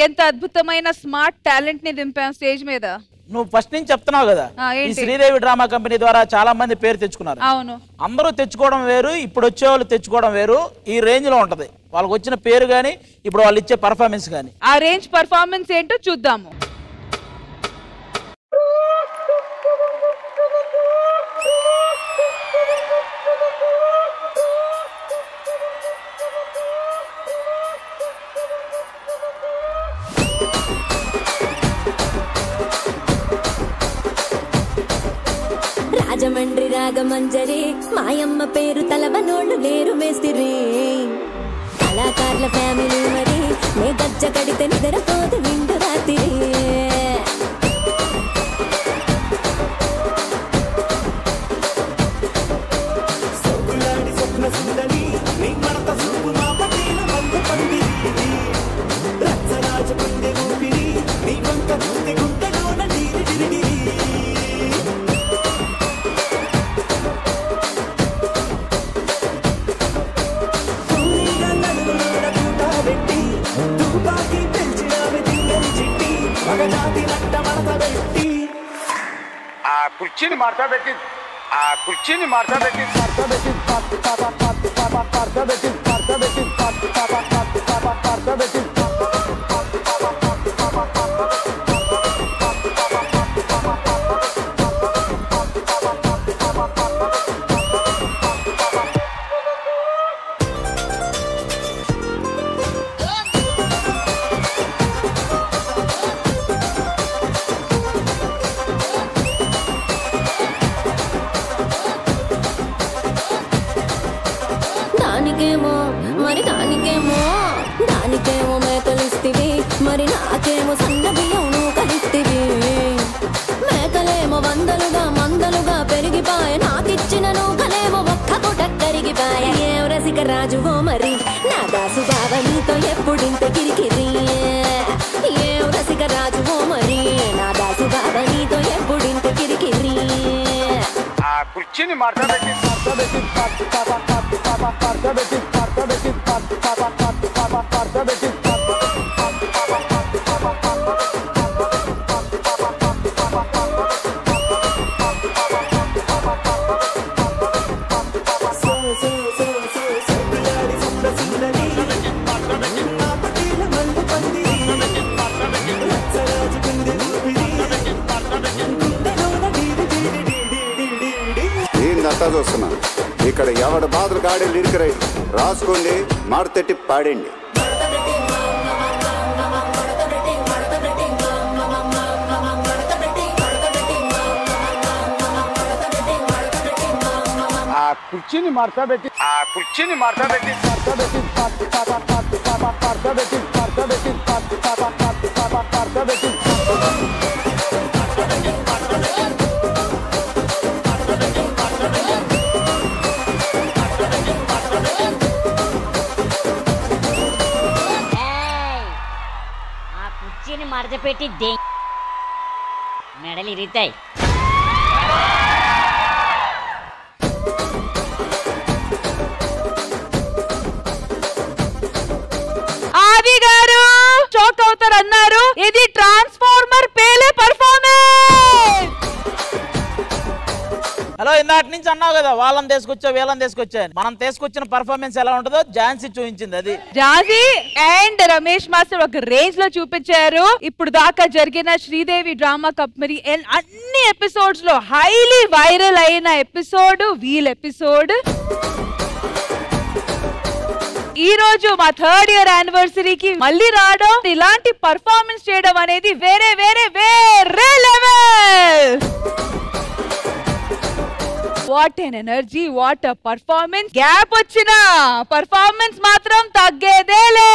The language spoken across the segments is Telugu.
ఎంత అద్భుతమైన స్మార్ట్ టాలెంట్ ని దింపాం స్టేజ్ మీద. నువ్వు ఫస్ట్ నుంచి చెప్తున్నావు కదా, ఈ శ్రీదేవి డ్రామా కంపెనీ ద్వారా చాలా మంది పేరు తెచ్చుకున్నారు. అవును, అందరూ తెచ్చుకోవడం వేరు, ఇప్పుడు వచ్చే వాళ్ళు తెచ్చుకోవడం వేరు. ఈ రేంజ్ లో ఉంటది వాళ్ళకి వచ్చిన పేరు గానీ ఇప్పుడు వాళ్ళు ఇచ్చే పర్ఫార్మెన్స్ గానీ. ఆ రేంజ్ పర్ఫార్మెన్స్ ఏంటో చూద్దాము. రాజమండ్రి రాగమంజరి మాయమ్మ పేరు తలవనోళ్ళు లేరు మేస్తిరి. కళాకారుల ఫ్యామిలీ మరి నే గజ్జ కడితే నిద్రపోదు నిండు రాత్రి. కుర్చీని మార్తా పెట్టి దానికేమో మేకలిస్తివి మరి నాకేమో సన్న బియ్యం నువ్వు కలిస్తివి. మేకలేమో మందలుగా పెరిగిపాయ, నాకిచ్చిన నూకలేమో ఒక్క పూట కరిగిపాయ. ఏం రసిక రాజువో మరి నా దాసు బావ నీతో ఎప్పుడింత కిరికిరి. ఏం రసిక రాజువో మరి నా దాసు బావ నీతో ఎప్పుడింత కిరికిరి. కుర్చీని మార్తా పెట్టి చూస్తున్నా ఇక్కడ ఎవడ బాధలు గాడి లిరిక్ రైట్ రాసుకోండి, మాడతెట్టి పాడండి. కుర్చీని మార్తా పెట్టి మడతపెట్టి మెడలు ఇరుగుతాయి. ఆది గారు షాక్ అవుతారు అన్నారు, ఇది ట్రాన్స్ఫార్మర్ పేలే పర్ఫార్మెన్స్. హలో, ఇందాటి నుంచి అన్నావు కదా వాళ్ళని తీసుకొచ్చా వీళ్ళని తీసుకొచ్చా. మనం తీసుకొచ్చిన పర్ఫార్మెన్స్ ఎలా ఉంటుందో ఝాన్సీ చూపించింది. అది ఝాన్సీ అండ్ రమేష్ మాస్టర్ ఒక రేంజ్ లో చూపించారు. ఇప్పుడు దాకా జరిగిన శ్రీదేవి డ్రామా కంపెనీ అన్ని ఎపిసోడ్స్ లో హైలీ వైరల్ అయిన ఎపిసోడ్ వీల్ ఎపిసోడ్. ఈ రోజు మా 3rd year యానివర్సరీకి మళ్ళీ రావడం, ఇలాంటి పర్ఫార్మెన్స్ చేయడం అనేది వేరే వేరే వేరే level. What N energy, what a performance. Gap వచ్చిన పర్ఫార్మెన్స్ మాత్రం తగ్గేదేలే.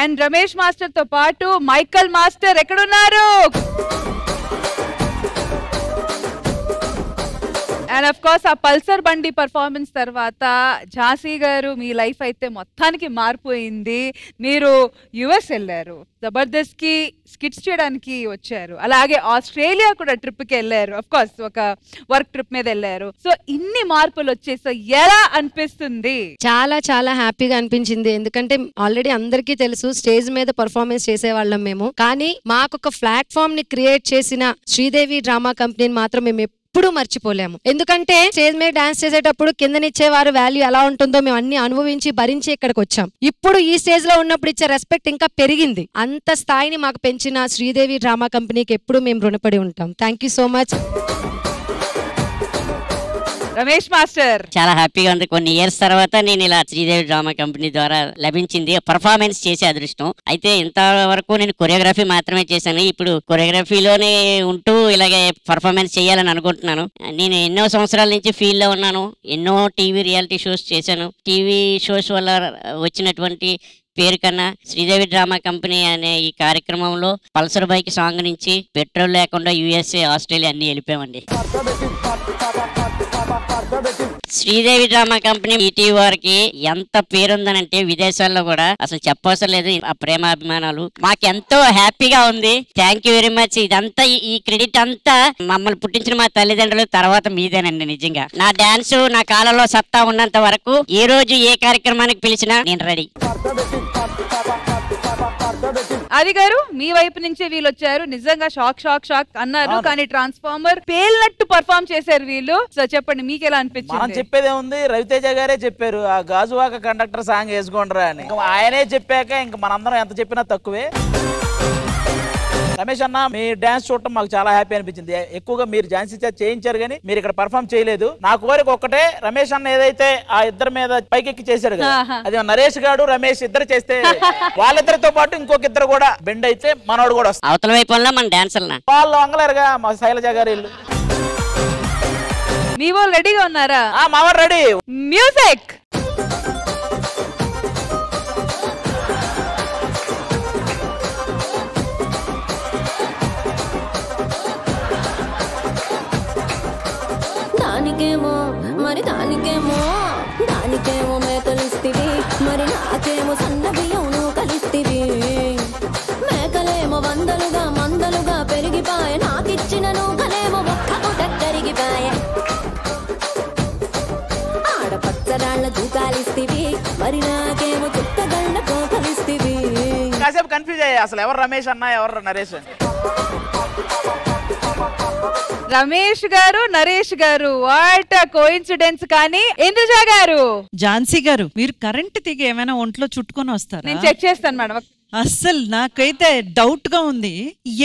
అండ్ రమేష్ మాస్టర్ తో పాటు మైకల్ మాస్టర్ ఎక్కడున్నారు? అండ్ ఆఫ్ కోర్స్ ఆ పల్సర్ బండి పర్ఫార్మెన్స్ తర్వాత ఝాన్సీ గారు మీ లైఫ్ అయితే మొత్తానికి మారిపోయింది. మీరు యుఎస్ వెళ్ళారు, జబర్దస్త్ కి స్కిట్స్ చేయడానికి వచ్చారు, అలాగే ఆస్ట్రేలియా కూడా ట్రిప్ కి వెళ్ళారు, ఆఫ్ కోర్స్ ఒక వర్క్ ట్రిప్ మీద వెళ్ళారు. సో ఇన్ని మార్పులు వచ్చేసి ఎలా అనిపిస్తుంది? చాలా చాలా హ్యాపీగా అనిపించింది. ఎందుకంటే ఆల్రెడీ అందరికీ తెలుసు స్టేజ్ మీద పర్ఫార్మెన్స్ చేసేవాళ్ళం మేము, కానీ మాకు ఒక ప్లాట్ఫామ్ ని క్రియేట్ చేసిన శ్రీదేవి డ్రామా కంపెనీని మాత్రం మేము ఎప్పుడు మర్చిపోలేము. ఎందుకంటే స్టేజ్ మీద డాన్స్ చేసేటప్పుడు కిందనిచ్చేవారు వాల్యూ ఎలా ఉంటుందో మేము అన్ని అనుభవించి భరించి ఇక్కడికి వచ్చాం. ఇప్పుడు ఈ స్టేజ్ లో ఉన్నప్పుడు ఇచ్చే రెస్పెక్ట్ ఇంకా పెరిగింది. అంత స్థాయిని మాకు పెంచిన శ్రీదేవి డ్రామా కంపెనీకి ఎప్పుడు మేము రుణపడి ఉంటాం. Thank you so much. Ramesh master చాలా హ్యాపీగా ఉంది. కొన్ని ఇయర్స్ తర్వాత నేను ఇలా శ్రీదేవి డ్రామా కంపెనీ ద్వారా లభించింది పర్ఫార్మెన్స్ చేసే అదృష్టం. అయితే ఇంతవరకు నేను కొరియోగ్రఫీ మాత్రమే చేశాను. ఇప్పుడు కొరియోగ్రఫీలోనే ఉంటూ ఇలాగే పర్ఫార్మెన్స్ చేయాలని అనుకుంటున్నాను. నేను ఎన్నో సంవత్సరాల నుంచి ఫీల్డ్ లో ఉన్నాను. ఎన్నో టీవీ రియాలిటీ షోస్ చేశాను. టీవీ షోస్ వల్ల వచ్చినటువంటి పేరు కన్నా శ్రీదేవి డ్రామా కంపెనీ అనే ఈ కార్యక్రమంలో పల్సర్ బైక్ సాంగ్ నుంచి పెట్రోల్ లేకుండా యుఎస్ఏ, ఆస్ట్రేలియా అన్ని వెళ్ళిపోయామండి. శ్రీదేవి డ్రామా కంపెనీ ఈటీవీ వారికి ఎంత పేరుందనంటే విదేశాల్లో కూడా అసలు చెప్పవసరం లేదు. ఆ ప్రేమాభిమానాలు మాకు ఎంతో హ్యాపీగా ఉంది. Thank you very much. ఇదంతా ఈ క్రెడిట్ అంతా మమ్మల్ని పుట్టించిన మా తల్లిదండ్రులు, తర్వాత మీదేనండి. నిజంగా నా డాన్స్ నా కాలంలో సత్తా ఉన్నంత వరకు ఏ రోజు ఏ కార్యక్రమానికి పిలిచినా నేను రెడీ. ఆది గారు మీ వైపు నుంచే వీళ్ళు వచ్చారు, నిజంగా షాక్ షాక్ షాక్ అన్నారు, కానీ ట్రాన్స్ఫార్మర్ పేలినట్టు పర్ఫార్మ్ చేశారు వీళ్ళు. సో చెప్పండి మీకు ఎలా అనిపించింది? మనం చెప్పేదే ఉంది, రవితేజ గారే చెప్పారు ఆ గాజువాక కండక్టర్ సాంగ్ వేసుకోండిరా అని. ఆయనే చెప్పాక ఇంక మనందరం ఎంత చెప్పినా తక్కువే. రమేష్ అన్న మీ డాన్స్ చూడటం మాకు చాలా హ్యాపీ అనిపించింది. ఎక్కువగా మీరు ఝాన్సీ చేత చేయించారు కానీ మీరు ఇక్కడ పర్ఫార్మ్ చేయలేదు. నా కోరిక ఒక్కటే, రమేష్ అన్న ఏదైతే ఆ ఇద్దరి మీద పైకెక్కి చేశారు కదా, అది నరేష్ గారు రమేష్ ఇద్దరు చేస్తే వాళ్ళిద్దరితో పాటు ఇంకొక ఇద్దరు కూడా బెండ్ అయితే మనోడు కూడా వస్తారు. అవతల వైపు మన డాన్సర్ వాళ్ళు వంగలేరుగా మా శైలజ గారు ఇల్లు. మీ వాళ్ళు రెడీగా ఉన్నారా? మా వాడు రెడీ. మ్యూజిక్. దానికేమో మరి దానికేమో మేకలిస్తివి, మరి నాకేమో సన్న బియ్యం నువ్వు కలిస్తివి. మేకలేమో మందలుగా పెరిగిపాయ, నాకిచ్చిన నూకలేమో ఒక్కకు దగ్గరిగిపాయ. ఆడపచ్చరాళ్ళ దూకాలిస్తివి, మరి నాకేమో చుట్టగళ్ళ కోకలిస్తివి. కాసేపు కన్ఫ్యూజ్ అయ్యా అసలు ఎవరు రమేష్ అన్న ఎవరు నరేష్. రమేష్ గారు నరేష్ గారు, వాట్ కోఇన్సిడెన్స్. కానీ ఇంద్రజ గారు, ఝాన్సీ గారు మీరు కరెంట్ తీగ ఏమైనా ఒంట్లో చుట్టుకొని వస్తారా? నేను చెక్ చేస్తాను మేడం. అస్సలు నాకైతే డౌట్ గా ఉంది,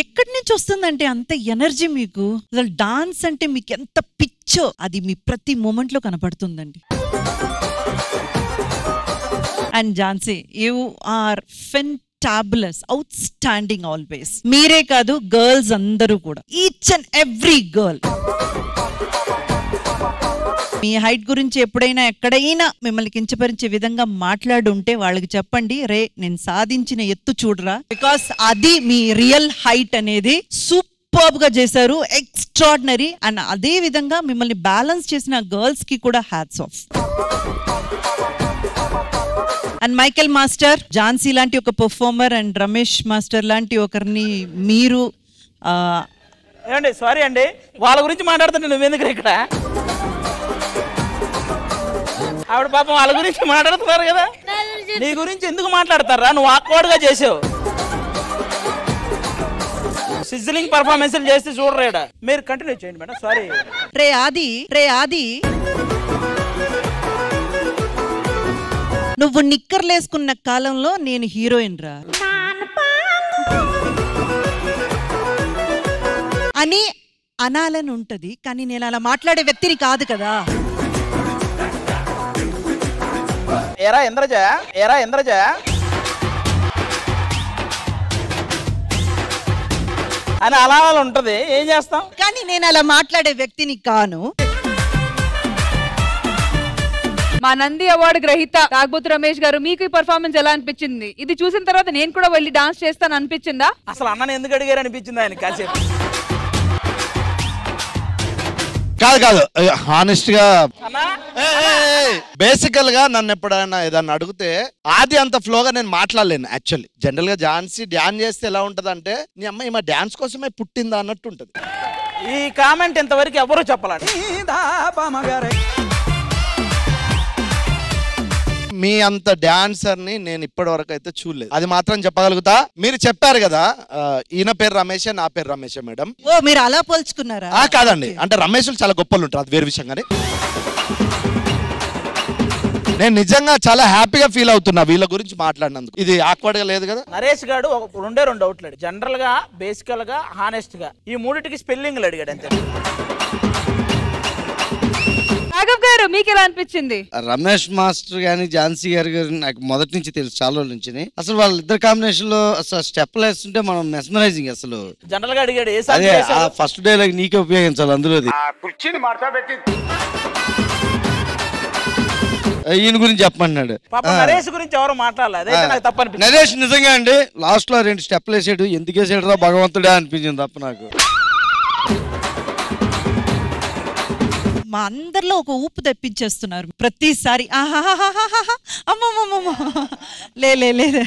ఎక్కడి నుంచి వస్తుందంటే అంత ఎనర్జీ మీకు? అసలు డాన్స్ అంటే మీకు ఎంత పిచ్చో అది మీ ప్రతి మూమెంట్ లో కనపడుతుందండి. And Jhansi, you are fantabulous, outstanding always. మీరే కాదు గర్ల్స్ అందరూ కూడా, ఈచ్ అండ్ ఎవ్రీ గర్ల్. మీ హైట్ గురించి ఎప్పుడైనా ఎక్కడైనా మిమ్మల్ని కించపరిచే విధంగా మాట్లాడుంటే వాళ్ళకి చెప్పండి, రే నేను సాధించిన ఎత్తు చూడరా, బికాస్ అది మీ రియల్ హైట్ అనేది. సూపర్బ్ గా చేశారు, ఎక్స్ట్రాడినరీ. అండ్ అదే విధంగా మిమ్మల్ని బ్యాలెన్స్ చేసిన గర్ల్స్ కి కూడా hats off. And Michael master, Jhansi లాంటి ఒక పర్ఫార్మర్ అండ్ రమేష్ మాస్టర్ లాంటి ఒకరిని మీరు ఏమండి సారీ అండి వాళ్ళ గురించి మాట్లాడుతుంటే నువ్వెందుకు ఇక్కడ? ఆవిడ పాపం వాళ్ళ గురించి మాట్లాడుతున్నారు కదా, నీ గురించి ఎందుకు మాట్లాడతారా? నువ్వు ఆక్వర్డ్గా చేసావు. సిజ్లింగ్ పర్ఫార్మెన్స్ చేస్తే చూడరేడా. మీరు కంటిన్యూ చేయండి మేడం. సారీ. రే ఆది నువ్వు నిక్కర్లేసుకున్న కాలంలో నేను హీరోయిన్ రా అని అనాలని ఉంటది, కానీ నేను అలా మాట్లాడే వ్యక్తిని కాదు కదా. ఏరా ఇంద్రజ అని అలా ఉంటది, ఏం చేస్తాం? కానీ నేను అలా మాట్లాడే వ్యక్తిని కాను. మా నంది అవార్డు గ్రహీత కాకపోతే రమేష్ గారు, మీకు ఈ పర్ఫార్మెన్స్ ఎలా అనిపించింది? ఇది చూసిన తర్వాత నేను కూడా వెళ్ళి డాన్స్ చేస్తాను అనిపించిందా? అసలు అన్నని ఎందుకు అడిగారు అనిపించింది ఆయన కాసేపు. కాదు హానెస్ట్ గా బేసికల్ గా నన్ను ఎప్పుడైనా ఏదన్నా అడిగితే ఆది అంత ఫ్లోగా నేను మాట్లాడలేను. యాక్చువల్లీ జనరల్ గా ఝాన్సీ డ్యాన్స్ చేస్తే ఎలా ఉంటది అంటే నీ అమ్మాయి మా డాన్స్ కోసమే పుట్టిందా అన్నట్టు ఉంటది. ఈ కామెంట్ ఇంతవరకు ఎవరు చెప్పలేదు. మీ అంత డాన్సర్ ని నేను ఇప్పటి వరకు అయితే చూడలేదు. అది మాత్రం చెప్పగలుగుతా. మీరు చెప్పారు కదా ఈయన పేరు రమేష్, నా పేరు రమేష్ మేడం. ఓ మీరు అలా పోల్చుకున్నారా? కాదండి, అంటే రమేష్లు చాలా గొప్పలు ఉంటారు, అది వేరే విషయం. కానీ నేను నిజంగా చాలా హ్యాపీగా ఫీల్ అవుతున్నా వీళ్ళ గురించి మాట్లాడినందుకు. ఇది ఆక్వర్డ్ గా లేదు కదా. నరేష్ గారు రెండే అవుట్లాడు. జనరల్ గా, బేసికల్ గా, హానెస్ట్ గా, ఈ మూడింటికి స్పెల్లింగ్ అడిగాడు అంతే. రాఘవ్ గారు మీకు ఎలా అనిపించింది? రమేష్ మాస్టర్ గాని ఝాన్సీ గారి నాకు మొదటి నుంచి తెలుసు, చాలా రోజుల నుంచి. అసలు వాళ్ళిద్దరు కాంబినేషన్ లో అసలు స్టెప్ వేస్తుంటే మనం మెస్మరైజింగ్. అసలు జనరల్ గా అడిగాడు అదే ఫస్ట్ డైలాగ్ నీకే ఉపయోగించాలి అందులో. ఈయన గురించి చెప్పమన్నాడు. నరేష్ గురించి ఎవరు మాట్లాడలేదు. నరేష్ నిజంగా అండి లాస్ట్ లో 2 స్టెప్లు వేసాడు. ఎందుకు వేసాడు రా భగవంతుడే అనిపించింది తప్ప నాకు. మా అందరిలో ఒక ఊపు తెప్పించేస్తున్నారు ప్రతిసారి. అమ్మమ్మమ్మ లేదు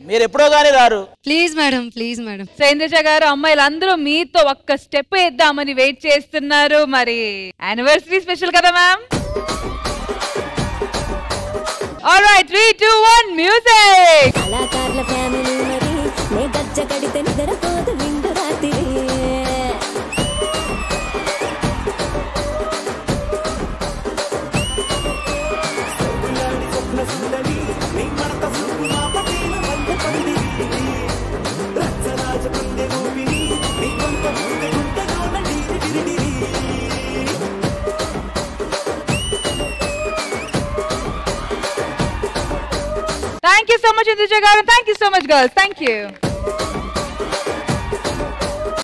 మీరు ఎప్పుడో గానీ రారు. Please madam, please madam. Saindraja గారు, అమ్మాయిలు అందరూ మీతో ఒక్క స్టెప్ వేద్దామని వెయిట్ చేస్తున్నారు. మరి యానివర్సరీ స్పెషల్ కదా మ్యామ్. Alright, 3, 2, 1 music. కళాకారుల ఫ్యామిలీ మరి నే గజ్జ కడితే నిద్రపోదు నిండు రాత్రి. Thank you so much, Indija garu. Thank you so much, girls. Thank you.